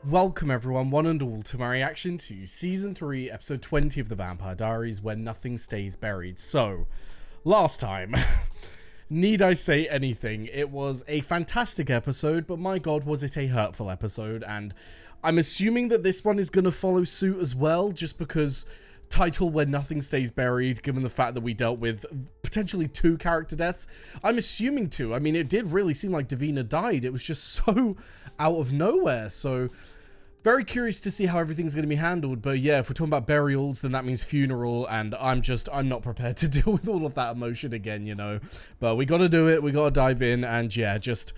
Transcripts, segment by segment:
Welcome everyone, one and all, to my reaction to Season 3, Episode 20 of The Vampire Diaries, Where Nothing Stays Buried. So, last time, need I say anything? It was a fantastic episode, but my god, was it a hurtful episode, and I'm assuming that this one is going to follow suit as well, just because title Where Nothing Stays Buried, given the fact that we dealt with potentially 2 character deaths. I'm assuming 2. I mean, it did really seem like Davina died. It was just so out of nowhere, so very curious to see how everything's going to be handled. But yeah, if we're talking about burials, then that means funeral, and I'm not prepared to deal with all of that emotion again, you know. But we got to do it, we got to dive in, and yeah, just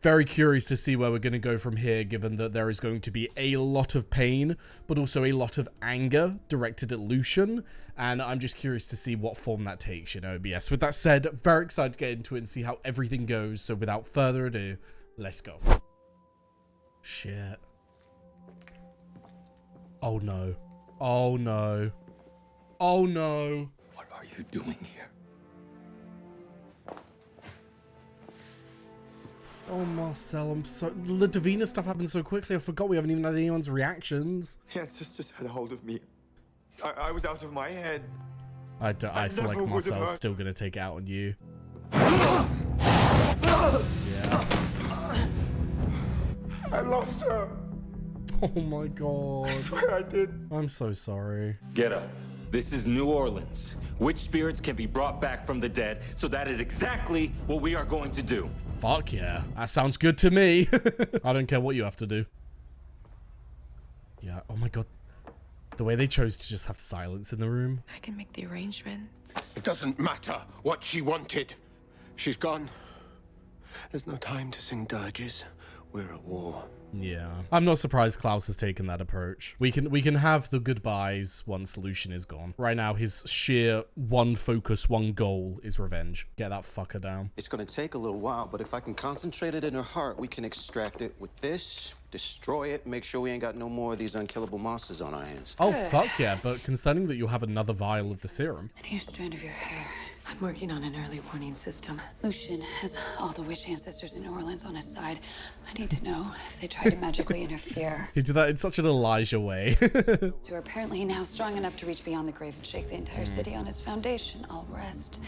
very curious to see where we're going to go from here, given that there is going to be a lot of pain, but also a lot of anger directed at Lucien, and I'm just curious to see what form that takes, you know. But yes, with that said, very excited to get into it and see how everything goes, so without further ado, let's go. Shit. Oh no. Oh no. Oh no. What are you doing here? Oh, Marcel, I'm so... The Davina stuff happened so quickly, I forgot we haven't even had anyone's reactions. The ancestors had a hold of me. I was out of my head. I feel like Marcel's still gonna take it out on you. Yeah. I lost her. Oh my god. I swear I did. I'm so sorry. Get up. This is New Orleans. Witch spirits can be brought back from the dead, so that is exactly what we are going to do. Fuck yeah. That sounds good to me. I don't care what you have to do. Yeah, oh my god. The way they chose to just have silence in the room. I can make the arrangements. It doesn't matter what she wanted. She's gone. There's no time to sing dirges. We're at war. Yeah. I'm not surprised Klaus has taken that approach. We can have the goodbyes once Lucien is gone. Right now, his sheer one focus, one goal is revenge. Get that fucker down. It's gonna take a little while, but if I can concentrate it in her heart, we can extract it with this, destroy it, make sure we ain't got no more of these unkillable monsters on our hands. Oh, fuck yeah, but concerning that you'll have another vial of the serum. I need a strand of your hair. I'm working on an early warning system. Lucien has all the witch ancestors in New Orleans on his side. I need to know if they try to magically interfere. He did that in such an Elijah way. So apparently now strong enough to reach beyond the grave and shake the entire city on its foundation. I'll rest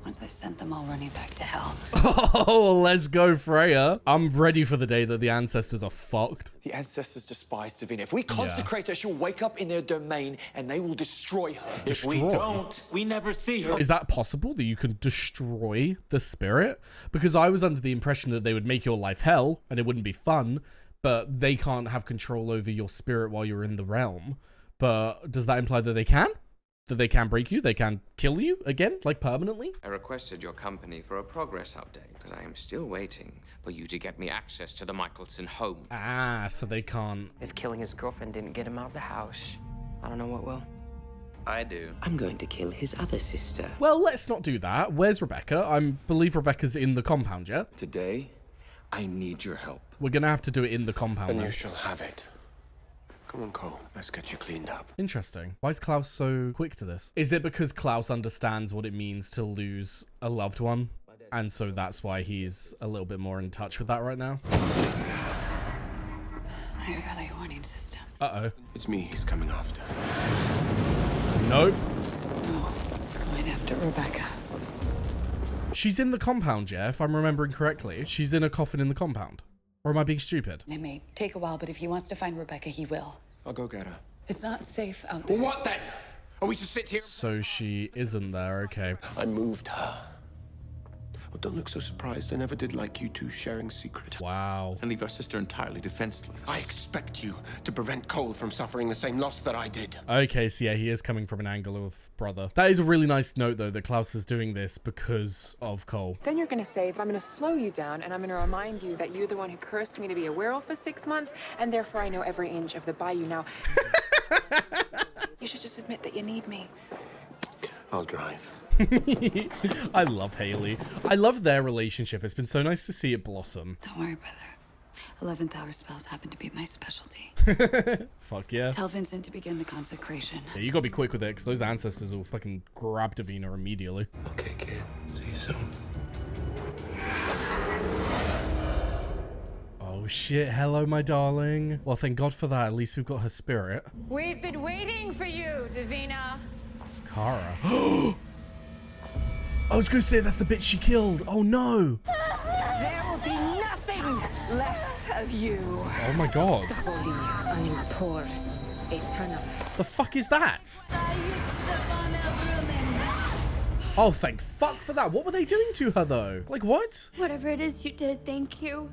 once I've sent them all running back to hell. Oh, let's go, Freya. I'm ready for the day that the ancestors are fucked. The ancestors despise Davina. If we consecrate her, she'll wake up in their domain and they will destroy her. If we don't, we never see her. Is that possible, that you can destroy the spirit? Because I was under the impression that they would make your life hell and it wouldn't be fun, but they can't have control over your spirit while you're in the realm. But does that imply that they can? That they can break you? They can kill you again, like permanently? I requested your company for a progress update, but I am still waiting for you to get me access to the Michelson home. Ah, so they can't. If killing his girlfriend didn't get him out of the house, I don't know what will. I do. I'm going to kill his other sister. Well, let's not do that. Where's Rebecca? I believe Rebecca's in the compound, yeah? Today, I need your help. We're gonna have to do it in the compound. And then. you shall have it. Come on, Cole. Let's get you cleaned up. Interesting. Why is Klaus so quick to this? Is it because Klaus understands what it means to lose a loved one? And so that's why he's a little bit more in touch with that right now? My early warning system. Uh-oh. It's me he's coming after. Nope. No, it's going after Rebecca. She's in the compound, yeah, if I'm remembering correctly. She's in a coffin in the compound. Or am I being stupid? It may take a while, but if he wants to find Rebecca, he will. I'll go get her. It's not safe out there. What then? Are we to sit here? So she isn't there, okay. I moved her. Well, don't look so surprised. I never did like you two sharing secrets. Wow. And leave our sister entirely defenseless. I expect you to prevent Cole from suffering the same loss that I did. Okay, so yeah, he is coming from an angle of brother. That is a really nice note, though, that Klaus is doing this because of Cole. Then you're gonna say that I'm gonna slow you down and I'm gonna remind you that you're the one who cursed me to be a werewolf for 6 months, and therefore I know every inch of the bayou now. You should just admit that you need me. I'll drive. I love Haley. I love their relationship. It's been so nice to see it blossom. Don't worry, brother. 11th hour spells happen to be my specialty. Fuck yeah. Tell Vincent to begin the consecration. Yeah, you gotta be quick with it, because those ancestors will fucking grab Davina immediately. Okay, kid. See you soon. Oh Oh shit, hello my darling. Well, thank God for that. At least we've got her spirit. We've been waiting for you, Davina. Kara. I was gonna say that's the bitch she killed. Oh no. There will be nothing left of you. Oh my God. The fuck is that? Oh, thank fuck for that. What were they doing to her though? Like what? Whatever it is you did, thank you.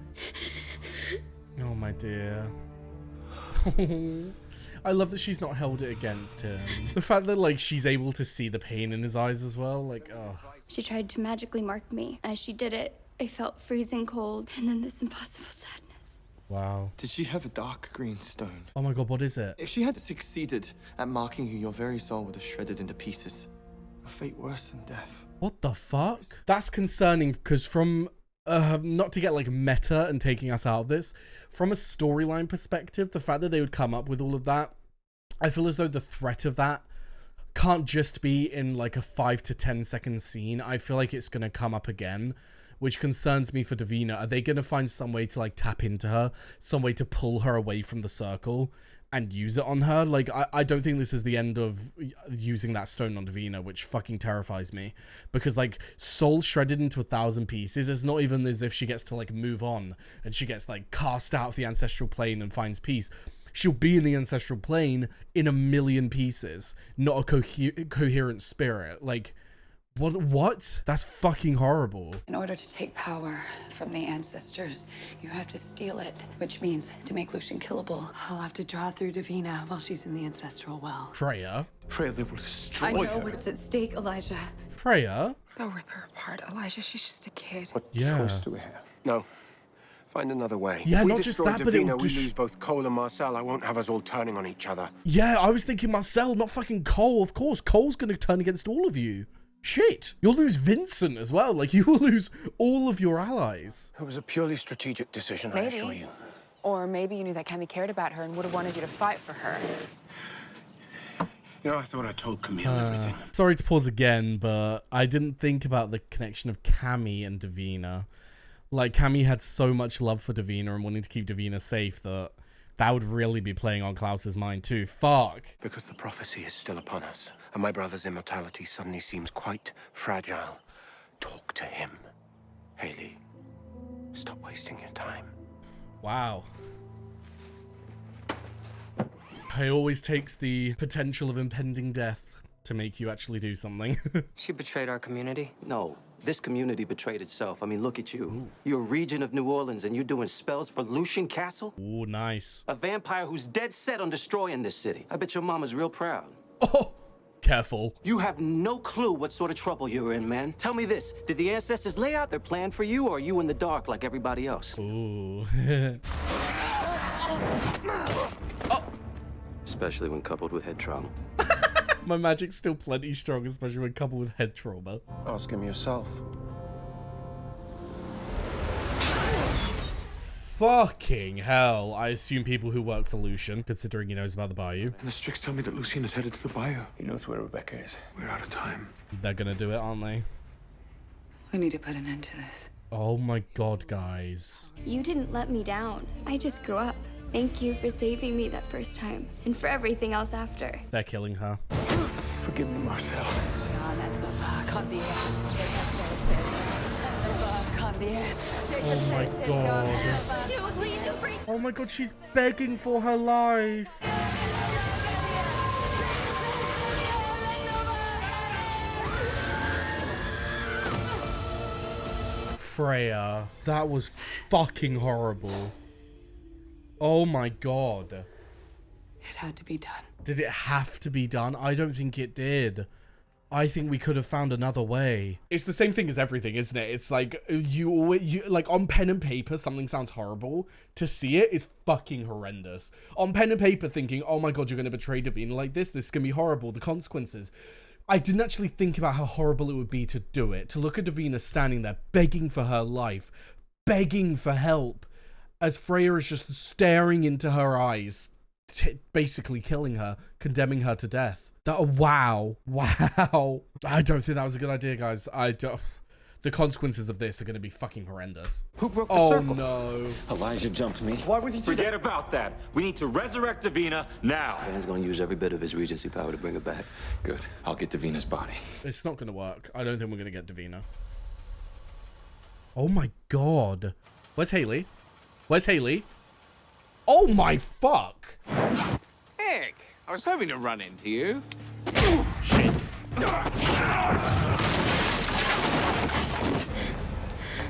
Oh my dear. I love that she's not held it against him. The fact that like she's able to see the pain in his eyes as well. Like, oh. She tried to magically mark me. As she did it, I felt freezing cold and then this impossible sadness. Wow. Did she have a dark green stone? Oh my God, what is it? If she had succeeded at marking you, your very soul would have shredded into pieces. A fate worse than death. What the fuck? That's concerning because from, not to get like meta and taking us out of this, from a storyline perspective, the fact that they would come up with all of that, I feel as though the threat of that can't just be in like a 5 to 10 second scene. I feel like it's going to come up again, which concerns me for Davina. Are they going to find some way to like tap into her, some way to pull her away from the circle and use it on her? Like, I don't think this is the end of using that stone on Davina, which fucking terrifies me. Because, like, soul shredded into 1,000 pieces, it's not even as if she gets to, like, move on and she gets, like, cast out of the ancestral plane and finds peace. She'll be in the ancestral plane in 1,000,000 pieces, not a coherent spirit. Like, what? That's fucking horrible. In order to take power from the ancestors, you have to steal it, which means to make Lucien killable, I'll have to draw through Davina while she's in the ancestral well. Freya? Freya, they will destroy I know her. what's at stake, Elijah. Freya? They'll rip her apart, Elijah. She's just a kid. What Yeah. choice do we have? No. Find another way. Yeah, if we not just destroy that, but it'll Davina, we lose both Cole and Marcel. I won't have us all turning on each other. Yeah, I was thinking Marcel, not fucking Cole. Of course, Cole's gonna turn against all of you. Shit, you'll lose Vincent as well. Like, you will lose all of your allies. It was a purely strategic decision, I assure you. Or maybe you knew that Cammy cared about her and would have wanted you to fight for her. You know, I thought I told Camille everything. Sorry to pause again, but I didn't think about the connection of Cammy and Davina. Like, Cammy had so much love for Davina and wanting to keep Davina safe that would really be playing on Klaus's mind too. Fuck. Because the prophecy is still upon us, and my brother's immortality suddenly seems quite fragile. Talk to him. Haley, stop wasting your time. Wow. It always takes the potential of impending death to make you actually do something. She betrayed our community? No, this community betrayed itself. I mean, look at you. Ooh. You're a region of New Orleans and you're doing spells for Lucien Castle? Ooh, nice. A vampire who's dead set on destroying this city. I bet your mama's real proud. Oh, careful. You have no clue what sort of trouble you're in, man. Tell me this, did the ancestors lay out their plan for you, or are you in the dark like everybody else? Ooh. Oh. Especially when coupled with head trauma. My magic's still plenty strong, especially when coupled with head trauma. Ask him yourself. Fucking hell. I assume people who work for Lucien, considering he knows about the bayou. And the Strix tell me that Lucien is headed to the bayou. He knows where Rebecca is. We're out of time. They're gonna do it, aren't they? We need to put an end to this. Oh my God, guys. You didn't let me down. I just grew up. Thank you for saving me that first time and for everything else after. They're killing her. Forgive me, Marcel. Oh my God. Oh my God, she's begging for her life. Freya, that was fucking horrible. Oh my God. It had to be done. Did it have to be done? I don't think it did. I think we could have found another way. It's the same thing as everything, isn't it? It's like you like on pen and paper, something sounds horrible. To see it is fucking horrendous. On pen and paper thinking, oh my God, you're going to betray Davina like this. This is going to be horrible. The consequences. I didn't actually think about how horrible it would be to do it. To look at Davina standing there begging for her life, begging for help, as Freya is just staring into her eyes, basically killing her, condemning her to death. Wow. I don't think that was a good idea, guys. the consequences of this are going to be fucking horrendous. Who broke the circle? No. Elijah jumped me. Why would you forget about that? We need to resurrect Davina now. Dan's gonna use every bit of his Regency power to bring her back. Good. I'll get Davina's body. It's not going to work. I don't think we're going to get Davina. Oh my god. Where's Haley? Where's Haley? Oh my fuck. Heck, I was hoping to run into you. Shit.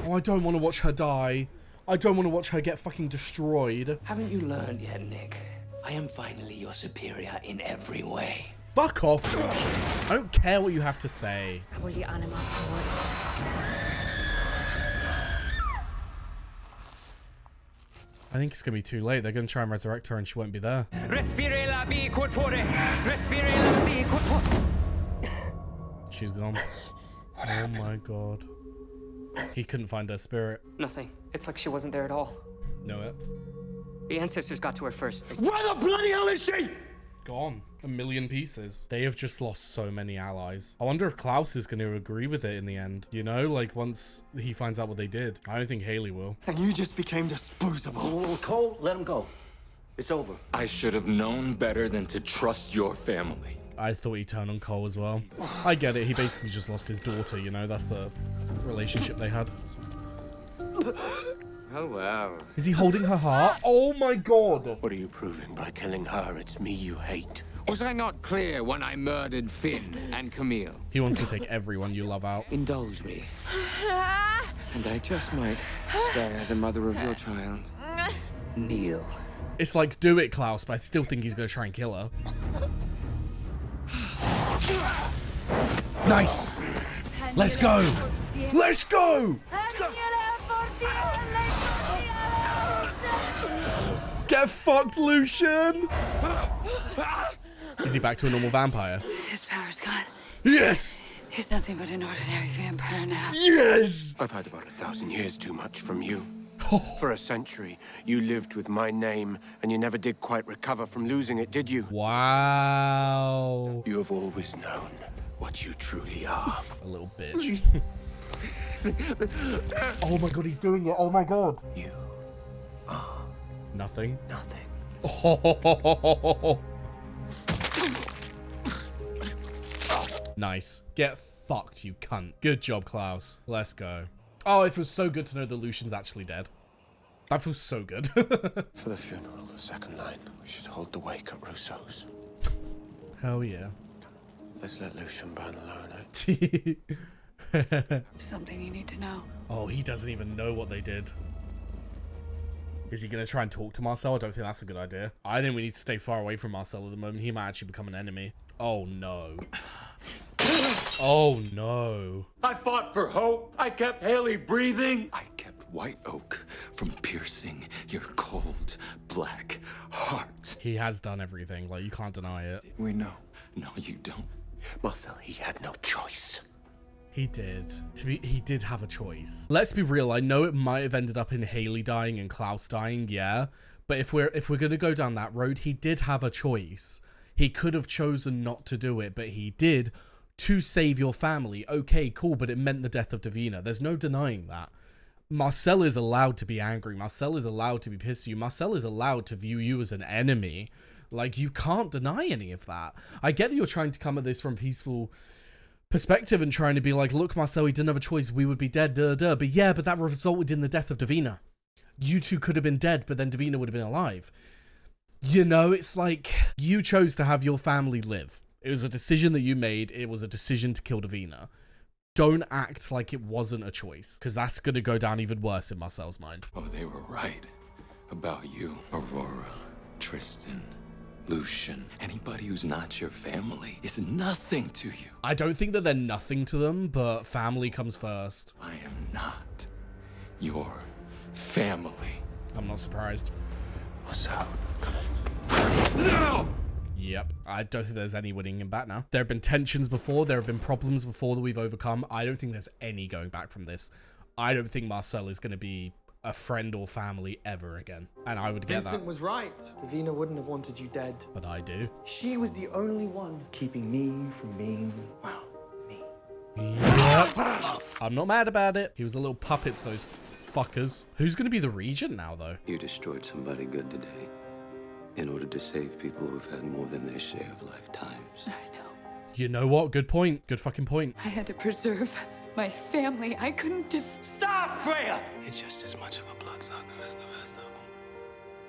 Oh, I don't want to watch her die. I don't want to watch her get fucking destroyed. Haven't you learned yet, Nick? I am finally your superior in every way. Fuck off, Lucien. I don't care what you have to say. I think it's going to be too late. They're going to try and resurrect her and she won't be there. She's gone. Oh my god. He couldn't find her spirit. Nothing. It's like she wasn't there at all. Know it. The ancestors got to her first. Where the bloody hell is she? Gone. A million pieces. They have just lost so many allies. I wonder if Klaus is going to agree with it in the end. You know, like once he finds out what they did. I don't think Haley will. And you just became disposable. Oh, Cole, let him go. It's over. I should have known better than to trust your family. I thought he'd turn on Cole as well. I get it. He basically just lost his daughter, you know? That's the relationship they had. Oh, wow. Is he holding her heart? Oh my god. What are you proving by killing her? It's me you hate. Was I not clear when I murdered Finn and Camille? He wants to take everyone you love out. Indulge me. And I just might spare the mother of your child. Kneel. It's like, do it, Klaus, but I still think he's going to try and kill her. Nice. Let's go. Let's go. Get fucked, Lucien. Is he back to a normal vampire? His power's gone. Yes. He's nothing but an ordinary vampire now. Yes. I've had about 1,000 years too much from you. For a century, you lived with my name, and you never did quite recover from losing it, did you? Wow. You have always known what you truly are. A little bitch. Oh my god, he's doing it. Oh my god. You are nothing. Nothing. Oh. Nice. Get fucked, you cunt. Good job, Klaus. Let's go. Oh, it feels so good to know that Lucien's actually dead. That feels so good. For the funeral, the second line, we should hold the wake at Rousseau's. Hell yeah. Let's let Lucien burn alone, eh? Something you need to know. Oh, he doesn't even know what they did. Is he going to try and talk to Marcel? I don't think that's a good idea. I think we need to stay far away from Marcel at the moment. He might actually become an enemy. Oh, no. Oh, no. I fought for hope. I kept Haley breathing. I kept White Oak from piercing your cold, black heart. He has done everything. Like, you can't deny it. We know. No, you don't. Marcel, he had no choice. He did. He did have a choice. Let's be real. I know it might have ended up in Haley dying and Klaus dying, yeah. But if we're going to go down that road, he did have a choice. He could have chosen not to do it, but he did to save your family. Okay, cool, but it meant the death of Davina. There's no denying that. Marcel is allowed to be angry. Marcel is allowed to be pissed at you. Marcel is allowed to view you as an enemy. Like, you can't deny any of that. I get that you're trying to come at this from peaceful perspective and trying to be like, look, Marcel, he didn't have a choice. We would be dead, But yeah, but that resulted in the death of Davina. You two could have been dead, but then Davina would have been alive. You know, it's like, you chose to have your family live. It was a decision that you made. It was a decision to kill Davina. Don't act like it wasn't a choice, because that's going to go down even worse in Marcel's mind. Oh, they were right about you, Aurora, Tristan, Lucien. Anybody who's not your family is nothing to you. I don't think that they're nothing to them, but family comes first. I am not your family. I'm not surprised. Marcel. No! Yep, I don't think there's any winning him back now. There have been tensions before, there have been problems before that we've overcome. I don't think there's any going back from this. I don't think Marcel is going to be a friend or family ever again. And I would get Vincent that. was right. Davina wouldn't have wanted you dead. But I do. She was the only one keeping me from being, well, me. Yep. I'm not mad about it. He was a little puppet to those fuckers. Who's going to be the regent now, though? You destroyed somebody good today in order to save people who've had more than their share of lifetimes. I know. You know what? Good point. Good fucking point. I had to preserve my family. I couldn't just... Stop, Freya! It's just as much of a bloodsucker as the rest of them.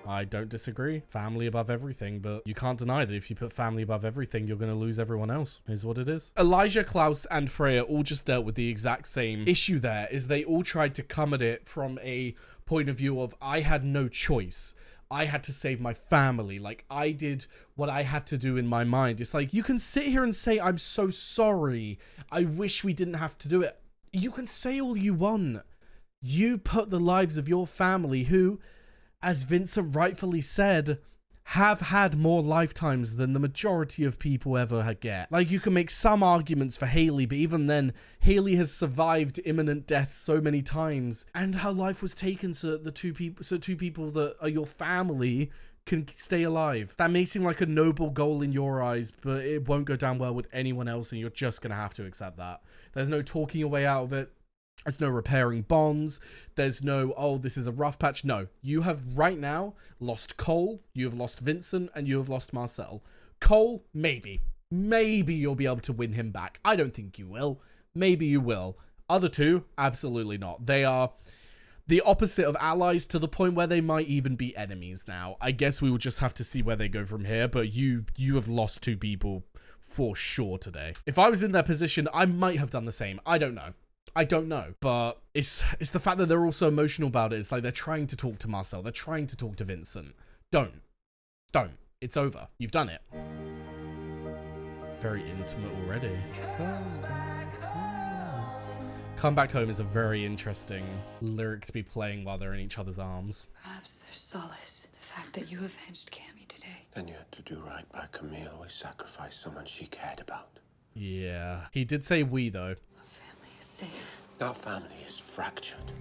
I don't disagree. Family above everything, but you can't deny that if you put family above everything, you're going to lose everyone else. Is what it is. Elijah, Klaus, and Freya all just dealt with the exact same issue there, is they all tried to come at it from a point of view of, I had no choice. I had to save my family. Like, I did what I had to do in my mind. It's like, you can sit here and say, I'm so sorry. I wish we didn't have to do it. You can say all you want. You put the lives of your family who, as Vincent rightfully said, have had more lifetimes than the majority of people ever get. Like, you can make some arguments for Haley, but even then, Haley has survived imminent death so many times, and her life was taken so that two people that are your family can stay alive. That may seem like a noble goal in your eyes, but it won't go down well with anyone else, and you're just gonna have to accept that. There's no talking your way out of it. There's no repairing bonds. There's no, oh, this is a rough patch. No, you have right now lost Cole, you have lost Vincent, and you have lost Marcel. Cole, maybe. Maybe you'll be able to win him back. I don't think you will. Maybe you will. Other two, absolutely not. They are the opposite of allies to the point where they might even be enemies now. I guess we will just have to see where they go from here, but you have lost two people for sure today. If I was in their position, I might have done the same. I don't know. I don't know, but it's the fact that they're all so emotional about it. It's like they're trying to talk to Marcel. They're trying to talk to Vincent. Don't. It's over. You've done it. Very intimate already. Come Back Home is a very interesting lyric to be playing while they're in each other's arms. Perhaps there's solace. The fact that you avenged Cammy today. And yet, to do right by Camille, we sacrificed someone she cared about. Yeah. He did say we, though. Safe. Our family is fractured.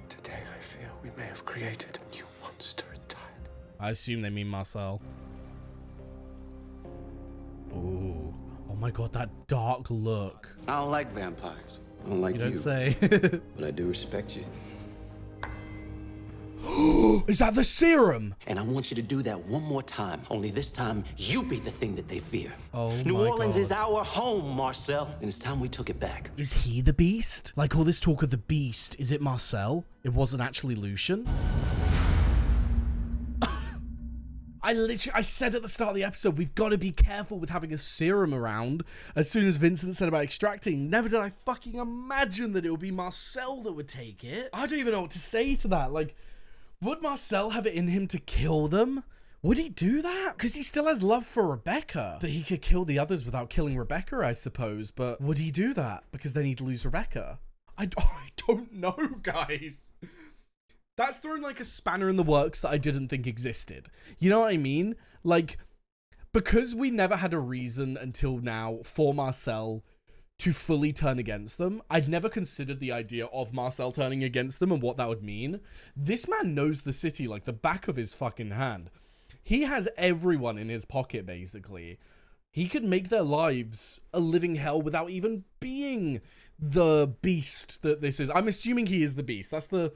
Today, I fear we may have created a new monster entirely. I assume they mean Marcel. Ooh. Oh my god, that dark look. I don't like vampires. I don't like you. You don't say. But I do respect you. Is that the serum? And I want you to do that one more time. Only this time, you be the thing that they fear. Oh New my Orleans God. is our home, Marcel. And it's time we took it back. Is he the beast? Like all this talk of the beast, is it Marcel? It wasn't actually Lucien? I said at the start of the episode, we've got to be careful with having a serum around. As soon as Vincent said about extracting, never did I fucking imagine that it would be Marcel that would take it. I don't even know what to say to that. Like, would Marcel have it in him to kill them? Would he do that? Because he still has love for Rebecca. That he could kill the others without killing Rebecca, I suppose. But would he do that? Because then he'd lose Rebecca. I don't know, guys. That's thrown like a spanner in the works that I didn't think existed. You know what I mean? Like, because we never had a reason until now for Marcel to fully turn against them, I'd never considered the idea of Marcel turning against them and what that would mean. This man knows the city like the back of his fucking hand. He has everyone in his pocket, basically. He could make their lives a living hell without even being the beast that this is. I'm assuming he is the beast. That's the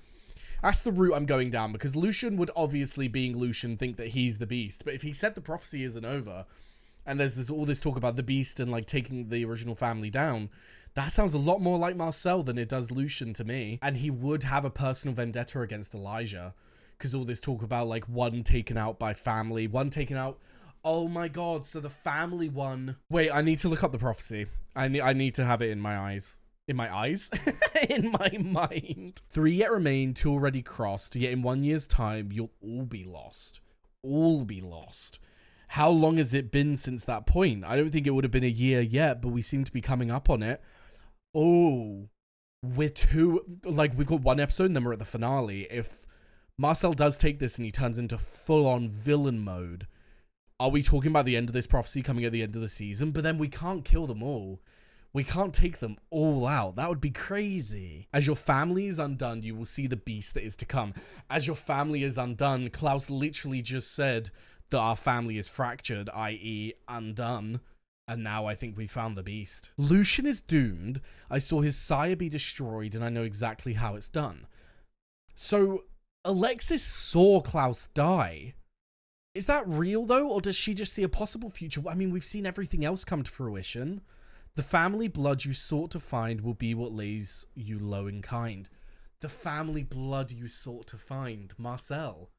route I'm going down, because Lucien would obviously, being Lucien, think that he's the beast. But if he said the prophecy isn't over, and there's all this talk about the beast and like taking the original family down, that sounds a lot more like Marcel than it does Lucien to me. And he would have a personal vendetta against Elijah, because all this talk about like one taken out by family, one taken out. Oh my god, so the family one. Wait, I need to look up the prophecy. I need to have it in my eyes. In my eyes? In my mind. 3 yet remain, 2 already crossed, yet in 1 year's time, you'll all be lost. All be lost. How long has it been since that point? I don't think it would have been a year yet, but we seem to be coming up on it. Oh, we've got 1 episode and then we're at the finale. If Marcel does take this and he turns into full-on villain mode, are we talking about the end of this prophecy coming at the end of the season? But then we can't kill them all. We can't take them all out. That would be crazy. As your family is undone, you will see the beast that is to come. As your family is undone, Klaus literally just said that our family is fractured, i.e. undone. And now I think we found the beast. Lucien is doomed. I saw his sire be destroyed, and I know exactly how it's done. So, Alexis saw Klaus die. Is that real, though, or does she just see a possible future? I mean, we've seen everything else come to fruition. The family blood you sought to find will be what lays you low in kind. The family blood you sought to find, Marcel.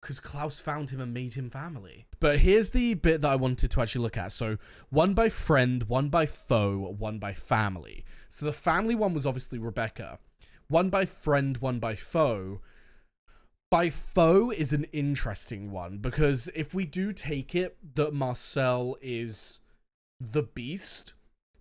Because Klaus found him and made him family. But here's the bit that I wanted to actually look at. So, one by friend, one by foe, one by family. So the family one was obviously Rebecca. One by friend, one by foe. By foe is an interesting one, because if we do take it that Marcel is the beast,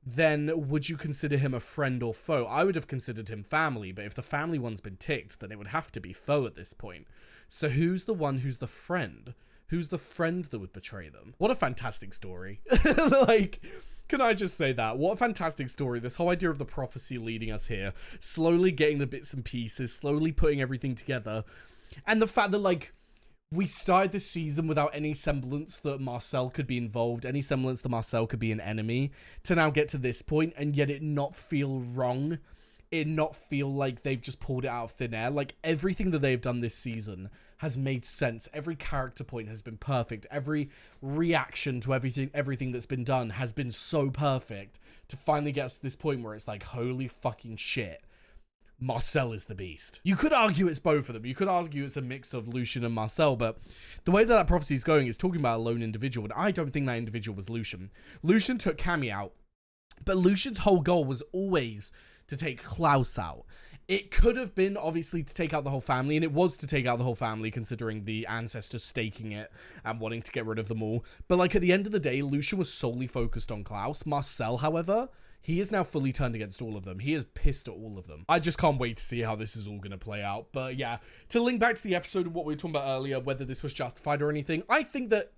then would you consider him a friend or foe? I would have considered him family, but if the family one's been ticked, then it would have to be foe at this point. So who's the one who's the friend? Who's the friend that would betray them? What a fantastic story. Like, can I just say that? What a fantastic story. This whole idea of the prophecy leading us here, slowly getting the bits and pieces, slowly putting everything together. And the fact that, like, we started this season without any semblance that Marcel could be involved, any semblance that Marcel could be an enemy, to now get to this point and yet it not feel wrong, it not feel like they've just pulled it out of thin air. Like, everything that they've done this season has made sense. Every character point has been perfect. Every reaction to everything that's been done has been so perfect to finally get us to this point where it's like, holy fucking shit. Marcel is the beast. You could argue it's both of them. You could argue it's a mix of Lucien and Marcel, but the way that prophecy is going is talking about a lone individual, and I don't think that individual was Lucien. Lucien took Cammy out, but Lucien's whole goal was always to take Klaus out. It could have been, obviously, to take out the whole family, and it was to take out the whole family, considering the ancestors staking it and wanting to get rid of them all. But, like, at the end of the day, Lucien was solely focused on Klaus. Marcel, however, he is now fully turned against all of them. He is pissed at all of them. I just can't wait to see how this is all going to play out. But yeah, to link back to the episode of what we were talking about earlier, whether this was justified or anything, I think that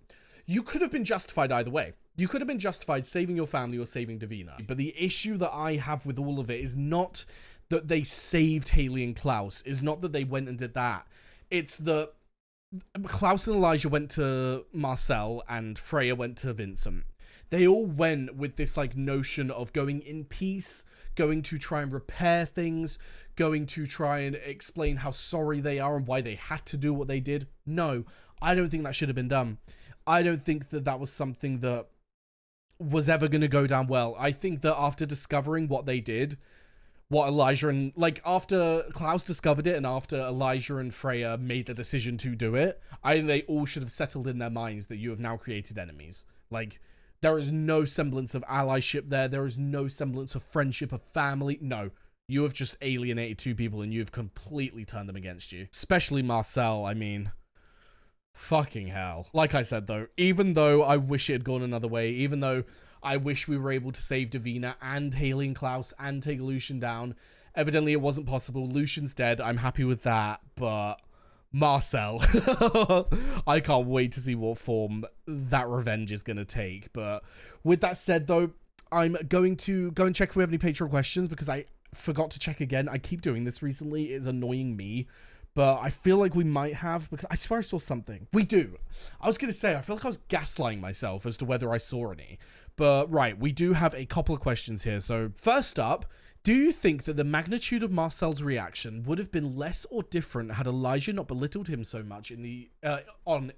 you could have been justified either way. You could have been justified saving your family or saving Davina. But the issue that I have with all of it is not that they saved Haley and Klaus. Is not that they went and did that. It's that Klaus and Elijah went to Marcel and Freya went to Vincent. They all went with this, like, notion of going in peace, going to try and repair things, going to try and explain how sorry they are and why they had to do what they did. No, I don't think that should have been done. I don't think that that was something that was ever going to go down well. I think that after discovering what they did, what Elijah and, like, after Klaus discovered it and after Elijah and Freya made the decision to do it, I think they all should have settled in their minds that you have now created enemies. Like, there is no semblance of allyship there. There is no semblance of friendship, of family. No, you have just alienated two people and you've completely turned them against you. Especially Marcel, I mean, fucking hell. Like I said, though, even though I wish it had gone another way, even though I wish we were able to save Davina and Haley and Klaus and take Lucien down, evidently it wasn't possible. Lucien's dead. I'm happy with that, but Marcel, I can't wait to see what form that revenge is going to take. But with that said, though, I'm going to go and check if we have any Patreon questions, because I forgot to check again. I keep doing this recently. It's annoying me, but I feel like we might have, because I swear I saw something. We do. I was going to say, I feel like I was gaslighting myself as to whether I saw any. But right, we do have a couple of questions here. So first up, do you think that the magnitude of Marcel's reaction would have been less or different had Elijah not belittled him so much in the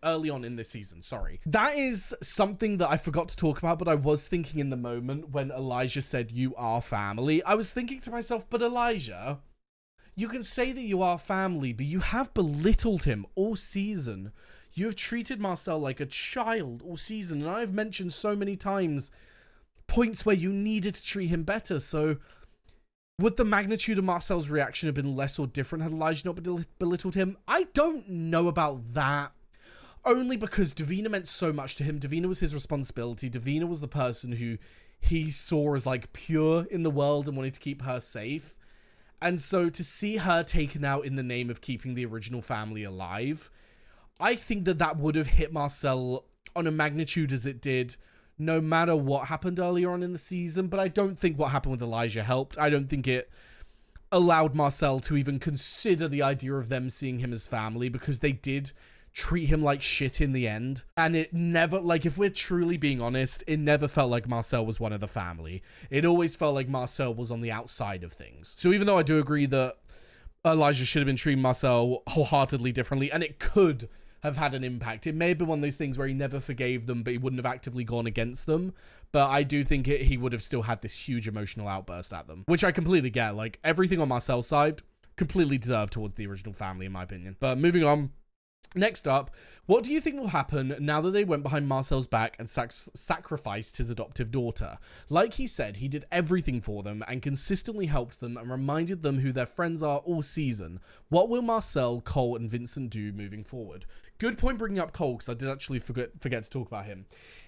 early on in this season? Sorry. That is something that I forgot to talk about, but I was thinking in the moment when Elijah said, "You are family." I was thinking to myself, but Elijah, you can say that you are family, but you have belittled him all season. You have treated Marcel like a child all season, and I've mentioned so many times points where you needed to treat him better. So would the magnitude of Marcel's reaction have been less or different had Elijah not belittled him? I don't know about that. Only because Davina meant so much to him. Davina was his responsibility. Davina was the person who he saw as, like, pure in the world and wanted to keep her safe. And so to see her taken out in the name of keeping the original family alive, I think that that would have hit Marcel on a magnitude as it did no matter what happened earlier on in the season. But I don't think what happened with Elijah helped. I don't think it allowed Marcel to even consider the idea of them seeing him as family, because they did treat him like shit in the end. And it never, like, if we're truly being honest, it never felt like Marcel was one of the family. It always felt like Marcel was on the outside of things. So even though I do agree that Elijah should have been treating Marcel wholeheartedly differently, and it could have had an impact. It may have been one of those things where he never forgave them, but he wouldn't have actively gone against them. But I do think he would have still had this huge emotional outburst at them, which I completely get. Like, everything on Marcel's side, completely deserved towards the original family, in my opinion. But moving on. Next up, what do you think will happen now that they went behind Marcel's back and sacrificed his adoptive daughter? Like he said, he did everything for them and consistently helped them and reminded them who their friends are all season. What will Marcel, Cole, and Vincent do moving forward? Good point bringing up Cole, because I did actually forget to talk about him.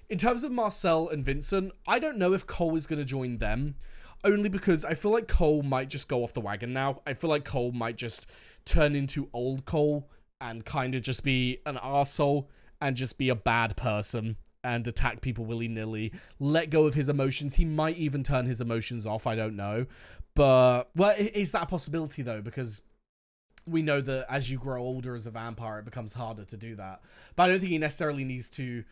In terms of Marcel and Vincent, I don't know if Cole is going to join them, only because I feel like Cole might just go off the wagon now. I feel like Cole might just turn into old Cole and kind of just be an arsehole and just be a bad person and attack people willy-nilly, let go of his emotions. He might even turn his emotions off, I don't know. But, well, is that a possibility, though? Because we know that as you grow older as a vampire, it becomes harder to do that. But I don't think he necessarily needs to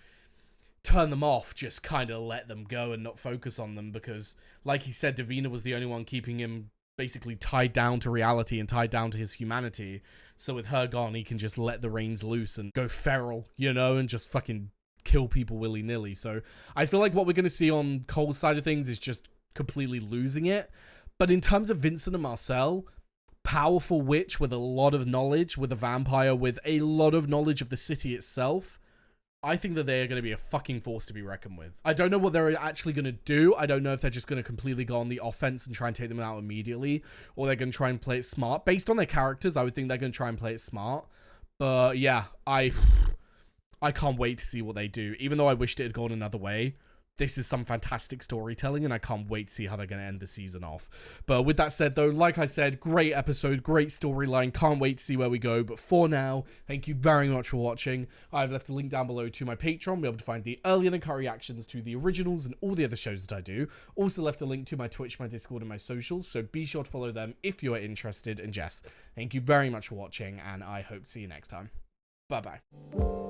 turn them off, just kind of let them go and not focus on them, because, like he said, Davina was the only one keeping him basically tied down to reality and tied down to his humanity. So with her gone, he can just let the reins loose and go feral, you know, and just fucking kill people willy-nilly. So I feel like what we're going to see on Cole's side of things is just completely losing it. But in terms of Vincent and Marcel, powerful witch with a lot of knowledge, with a vampire with a lot of knowledge of the city itself, I think that they are going to be a fucking force to be reckoned with. I don't know what they're actually going to do. I don't know if they're just going to completely go on the offense and try and take them out immediately, or they're going to try and play it smart. Based on their characters, I would think they're going to try and play it smart. But yeah, I can't wait to see what they do. Even though I wished it had gone another way, this is some fantastic storytelling, and I can't wait to see how they're going to end the season off. But with that said, though, like I said, great episode, great storyline. Can't wait to see where we go. But for now, thank you very much for watching. I've left a link down below to my Patreon. Be able to find the early and uncut reactions to the originals and all the other shows that I do. Also left a link to my Twitch, my Discord, and my socials. So be sure to follow them if you are interested. And Jess, thank you very much for watching, and I hope to see you next time. Bye-bye.